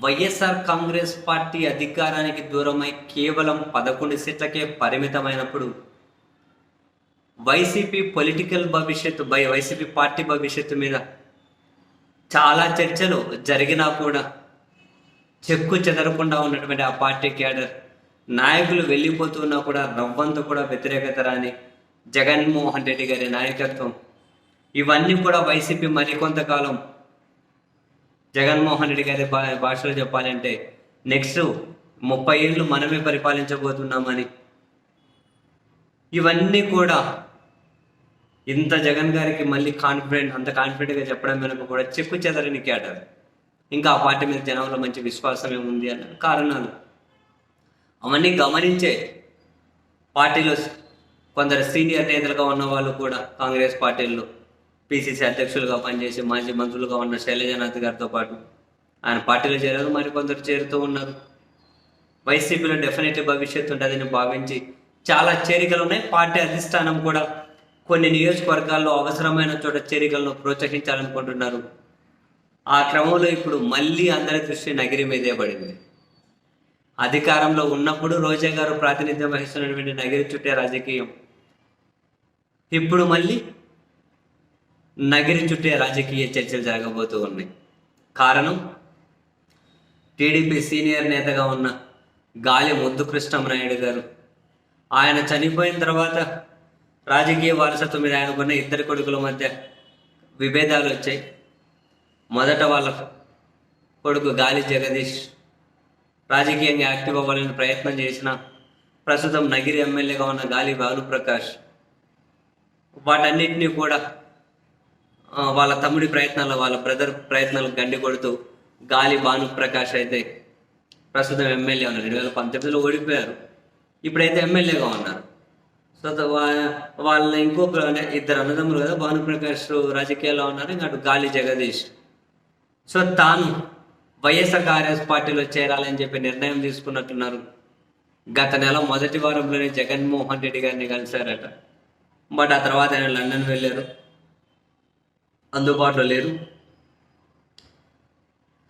YSR Congress party అధికారానికి దూరమై కేవలం 11 సీట్లకే పరిమితమైనప్పుడు వైసీపీ పొలిటికల్ భవిష్యత్తు వైసీపీ పార్టీ భవిష్యత్తు మీద చాలా చర్చలు జరిగినా కూడా చెక్కు చెదరకుండా ఉన్నటువంటి ఆ పార్టీ క్యాడర్ నాయకులు వెళ్ళిపోతున్నా కూడా రవ్వంత కూడా వ్యతిరేకత రాని జగన్మోహన్ రెడ్డి గారి నాయకత్వం ఇవన్నీ కూడా వైసీపీ మరికొంతకాలం జగన్మోహన్ రెడ్డి గారి భాషలో చెప్పాలంటే నెక్స్ట్ 30 ఏళ్ళు మనమే పరిపాలించబోతున్నామని ఇవన్నీ కూడా ఇంత జగన్ గారికి మళ్ళీ అంత కాన్ఫిడెంట్గా చెప్పడం వెనుక కూడా చెక్కు చెదరని క్యాడర్ ఇంకా ఆ పార్టీ మీద జనంలో మంచి విశ్వాసం ఏముంది అన్న కారణాలు అవన్నీ గమనించే పార్టీలో కొందరు సీనియర్ నేతలుగా ఉన్న వాళ్ళు కూడా కాంగ్రెస్ పార్టీల్లో పిసిసి అధ్యక్షులుగా పనిచేసి మాజీ మంత్రులుగా ఉన్న శైలజానాథ్ గారితో పాటు ఆయన పార్టీలో చేరారు, మరికొందరు చేరుతూ ఉన్నారు. వైసీపీలో డెఫినెట్లీ భవిష్యత్తు ఉంటుందని భావించి చాలా చేరికలు ఉన్నాయి. పార్టీ అధిష్టానం కూడా కొన్ని నియోజకవర్గాల్లో అవసరమైన చోట చేరికలను ప్రోత్సహించాలనుకుంటున్నారు. ఆ క్రమంలో ఇప్పుడు మళ్ళీ అందరి దృష్టి నగిరి మీదే పడింది. అధికారంలో ఉన్నప్పుడు రోజా గారు ప్రాతినిధ్యం వహిస్తున్నటువంటి నగిరి చుట్టే రాజకీయం ఇప్పుడు మళ్ళీ నగిరి చుట్టే రాజకీయ చర్చలు జరగబోతూ ఉన్నాయి. కారణం టీడీపీ సీనియర్ నేతగా ఉన్న గాలి ముద్దు కృష్ణమనాయుడు గారు ఆయన చనిపోయిన తర్వాత రాజకీయ వారసత్వం మీద ఆయనకున్న ఇద్దరు కొడుకుల మధ్య విభేదాలు వచ్చాయి. మొదట వాళ్ళ కొడుకు గాలి జగదీష్ రాజకీయంగా యాక్టివ్ అవ్వాలని ప్రయత్నం చేసిన ప్రస్తుతం నగిరి ఎమ్మెల్యేగా ఉన్న గాలి భానుప్రకాష్ వాటన్నిటినీ కూడా వాళ్ళ తమ్ముడి ప్రయత్నాలు వాళ్ళ బ్రదర్ ప్రయత్నాలకు గండి కొడుతూ గాలి భానుప్రకాష్ అయితే ప్రస్తుతం ఎమ్మెల్యే ఉన్నారు. 2019లో ఓడిపోయారు, ఇప్పుడైతే ఎమ్మెల్యేగా ఉన్నారు. సో వాళ్ళ ఇంకొక ఇద్దరు అన్నదమ్ములు కదా, భానుప్రకాష్ రాజకీయాల్లో ఉన్నారు, ఇంకా అటు గాలి జగదీష్. సో తాను వైఎస్ఆర్ కాంగ్రెస్ పార్టీలో చేరాలని చెప్పి నిర్ణయం తీసుకున్నట్టున్నారు. గత నెల మొదటి వారంలోనే జగన్మోహన్ రెడ్డి గారిని కలిశారట. బట్ ఆ తర్వాత ఆయన లండన్ వెళ్ళారు, అందుబాటులో లేరు.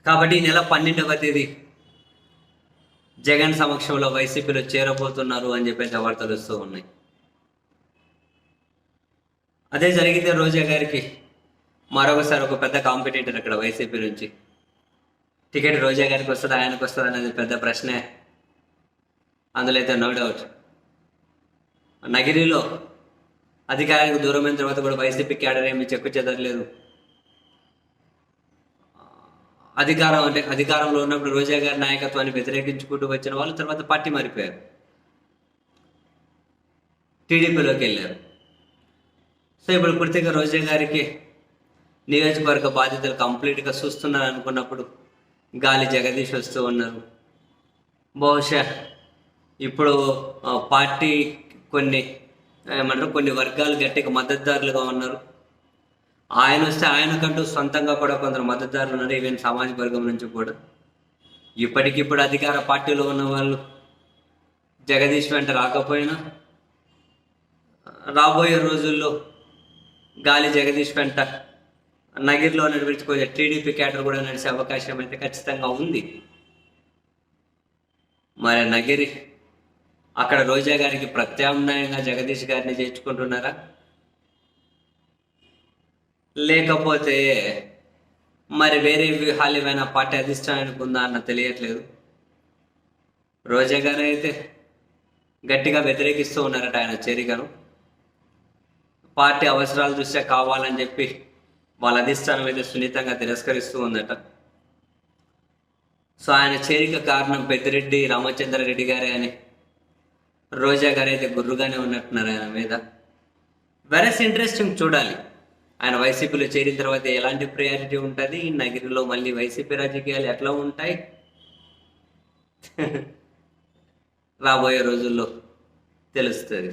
కాబట్టి ఈ నెల 12వ తేదీ జగన్ సమక్షంలో వైసీపీలో చేరబోతున్నారు అని చెప్పేసి వార్తలు వస్తూ ఉన్నాయి. అదే జరిగితే రోజా గారికి మరొకసారి ఒక పెద్ద కాంపిటేటర్ అక్కడ వైసీపీ నుంచి టికెట్ రోజా గారికి వస్తుందా ఆయనకు వస్తుందా అనేది పెద్ద ప్రశ్నే. అందులో అయితే నో డౌట్. నగిరిలో అధికారానికి దూరమైన తర్వాత కూడా వైసీపీ క్యాడర్ ఏమి చెక్కు చెదరలేదు. అధికారంలో ఉన్నప్పుడు రోజా గారి నాయకత్వాన్ని వ్యతిరేకించుకుంటూ వచ్చిన వాళ్ళు తర్వాత పార్టీ మారిపోయారు, టీడీపీలోకి వెళ్ళారు. సో ఇప్పుడు పూర్తిగా రోజా గారికి నియోజకవర్గ బాధ్యతలు కంప్లీట్గా చూస్తున్నారు అనుకున్నప్పుడు గాలి జగదీష్ వస్తూ ఉన్నారు. బహుశా ఇప్పుడు పార్టీ కొన్ని వర్గాలు గట్టిగా మద్దతుదారులుగా ఉన్నారు. ఆయన వస్తే ఆయనకంటూ సొంతంగా కూడా కొందరు మద్దతుదారులు ఉన్నారు, ఈవెన్ సామాజిక వర్గం నుంచి కూడా. ఇప్పటికిప్పుడు అధికార పార్టీలో ఉన్న వాళ్ళు జగదీష్ వెంట రాకపోయినా రాబోయే రోజుల్లో గాలి జగదీష్ వెంట నగిరిలో నడిపించి కొంచెం టీడీపీ క్యాడర్ కూడా నడిచే అవకాశం అయితే ఖచ్చితంగా ఉంది. మరి నగిరి అక్కడ రోజా గారికి ప్రత్యామ్నాయంగా జగదీష్ గారిని చేర్చుకుంటున్నారా, లేకపోతే మరి వేరే వ్యూహాలు ఏమైనా పార్టీ అధిష్టానానికి ఉందా అన్న తెలియట్లేదు. రోజా గారు అయితే గట్టిగా వ్యతిరేకిస్తూ ఉన్నారట ఆయన చేరికను. పార్టీ అవసరాల దృష్ట్యా కావాలని చెప్పి వాళ్ళ అధిష్టానం అయితే సున్నితంగా తిరస్కరిస్తూ ఉందట. సో ఆయన చేరిక కారణం పెద్దిరెడ్డి రామచంద్రారెడ్డి గారే అని రోజా గారు అయితే గుర్రుగానే ఉన్నట్టున్నారు ఆయన మీద. వెరస్ ఇంట్రెస్టింగ్ చూడాలి ఆయన వైసీపీలో చేరిన తర్వాత ఎలాంటి ప్రయారిటీ ఉంటుంది, నగిరిలో మళ్ళీ వైసీపీ రాజకీయాలు ఎట్లా ఉంటాయి రాబోయే రోజుల్లో తెలుస్తుంది.